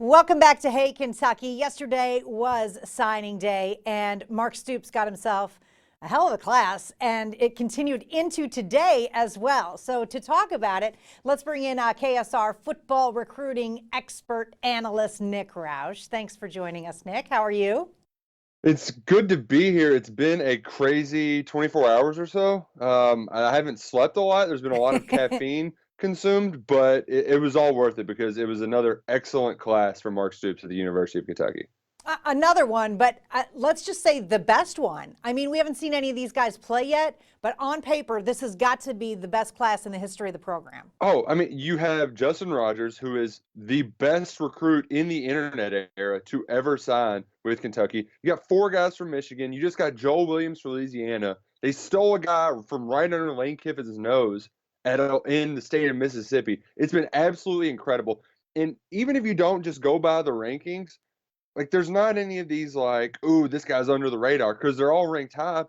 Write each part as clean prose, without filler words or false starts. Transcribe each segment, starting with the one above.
Welcome back to Hey Kentucky. Yesterday was signing day, and Mark Stoops got himself a hell of a class, and it continued into today as well. So to talk about it, let's bring in KSR football recruiting expert analyst Nick Roush. Thanks for joining us, Nick. How are you? It's good to be here. It's been a crazy 24 hours or so. I haven't slept a lot. There's been a lot of caffeine consumed, but it was all worth it because it was another excellent class for Mark Stoops at the University of Kentucky. Another one, but let's just say the best one. I mean, we haven't seen any of these guys play yet, but on paper, this has got to be the best class in the history of the program. Oh, I mean, you have Justin Rogers, who is the best recruit in the internet era to ever sign with Kentucky. You got four guys from Michigan. You just got Joel Williams from Louisiana. They stole a guy from right under Lane Kiffin's nose in the state of Mississippi. It's been absolutely incredible. And even if you don't just go by the rankings, like there's not any of these like, ooh, this guy's under the radar because they're all ranked high,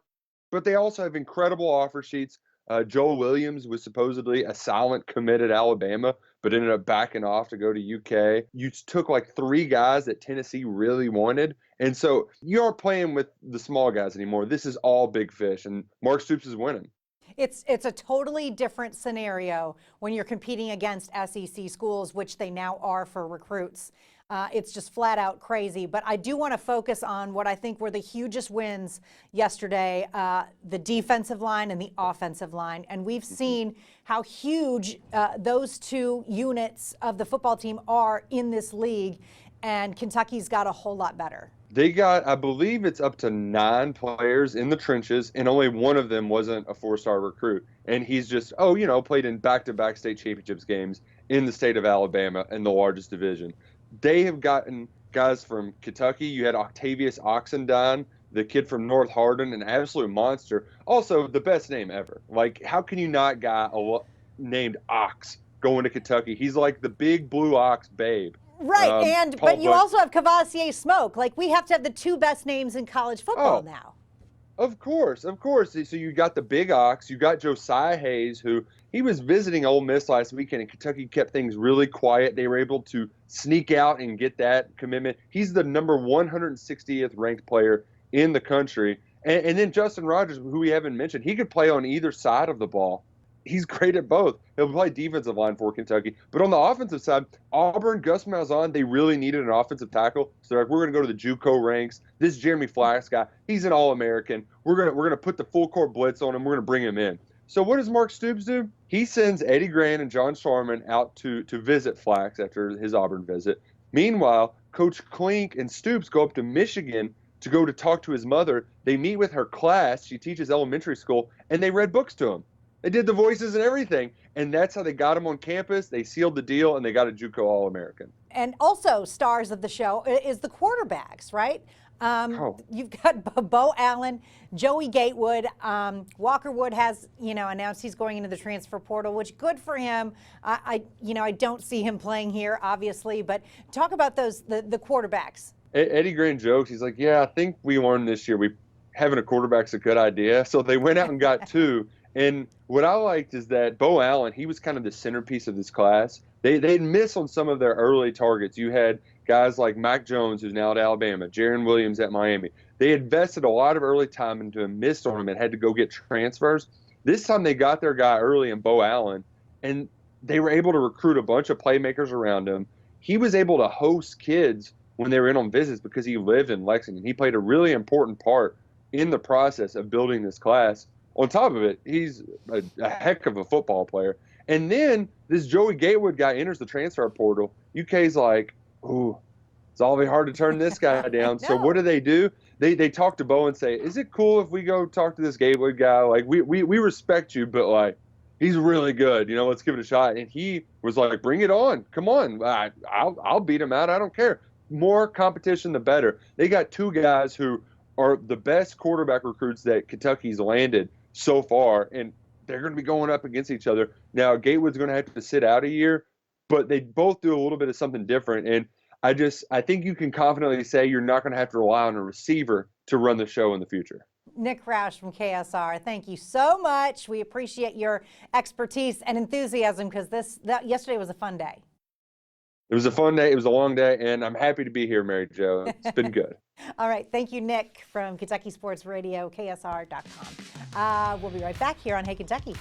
but they also have incredible offer sheets. Joel Williams was supposedly a silent commit at Alabama, but ended up backing off to go to UK. You took like three guys that Tennessee really wanted. And so you aren't playing with the small guys anymore. This is all big fish, and Mark Stoops is winning. It's a totally different scenario when you're competing against SEC schools, which they now are for recruits. It's just flat out crazy. But I do want to focus on what I think were the hugest wins yesterday, the defensive line and the offensive line. And we've seen how huge those two units of the football team are in this league. And Kentucky's got a whole lot better. They got, I believe it's up to 9 players in the trenches, and only one of them wasn't a four-star recruit. And he's just, played in back-to-back state championships games in the state of Alabama in the largest division. They have gotten guys from Kentucky. You had Octavius Oxendine, the kid from North Hardin, an absolute monster. Also, the best name ever. Like, how can you not got named Ox going to Kentucky? He's like the big blue ox babe. Right, but you Buck. also have Cavassier Smoke. Like, we have to have the two best names in college football now. Of course, of course. So you got the big ox, you got Josiah Hayes, who he was visiting Ole Miss last weekend, and Kentucky kept things really quiet. They were able to sneak out and get that commitment. He's the number 160th ranked player in the country. And then Justin Rogers, who we haven't mentioned, he could play on either side of the ball. He's great at both. He'll play defensive line for Kentucky. But on the offensive side, Auburn, Gus Malzahn, they really needed an offensive tackle. So they're like, we're going to go to the JUCO ranks. This Jeremy Flax guy, he's an All-American. We're gonna put the full court blitz on him. We're going to bring him in. So what does Mark Stoops do? He sends Eddie Gran and John Sharman out to visit Flax after his Auburn visit. Meanwhile, Coach Klink and Stoops go up to Michigan to go to talk to his mother. They meet with her class. She teaches elementary school, and they read books to him. They did the voices and everything, and that's how they got him on campus. They sealed the deal, and they got a JUCO All-American. And also stars of the show is the quarterbacks, right? You've got Bo Allen, Joey Gatewood. Walker Wood has, announced he's going into the transfer portal, which good for him. I don't see him playing here, obviously, but talk about the quarterbacks. Eddie Gran jokes. He's like, yeah, I think we learned this year having a quarterback's a good idea. So they went out and got two. And what I liked is that Bo Allen, he was kind of the centerpiece of this class. They'd miss on some of their early targets. You had guys like Mac Jones, who's now at Alabama, Jaron Williams at Miami. They invested a lot of early time into him, missed on him, and had to go get transfers. This time they got their guy early in Bo Allen, and they were able to recruit a bunch of playmakers around him. He was able to host kids when they were in on visits because he lived in Lexington. He played a really important part in the process of building this class. On top of it, he's a heck of a football player. And then this Joey Gatewood guy enters the transfer portal. UK's like, ooh, it's awfully hard to turn this guy down. No. So what do? They talk to Bo and say, is it cool if we go talk to this Gatewood guy? Like, we respect you, but, like, he's really good. Let's give it a shot. And he was like, bring it on. Come on. I'll beat him out. I don't care. More competition, the better. They got two guys who are the best quarterback recruits that Kentucky's landed so far, and they're going to be going up against each other. Now, Gatewood's going to have to sit out a year, but they both do a little bit of something different. And I think you can confidently say you're not going to have to rely on a receiver to run the show in the future. Nick Roush from KSR, thank you so much. We appreciate your expertise and enthusiasm because yesterday was a fun day. It was a fun day. It was a long day, and I'm happy to be here, Mary Jo. It's been good. All right. Thank you, Nick, from Kentucky Sports Radio, KSR.com. We'll be right back here on Hey Kentucky.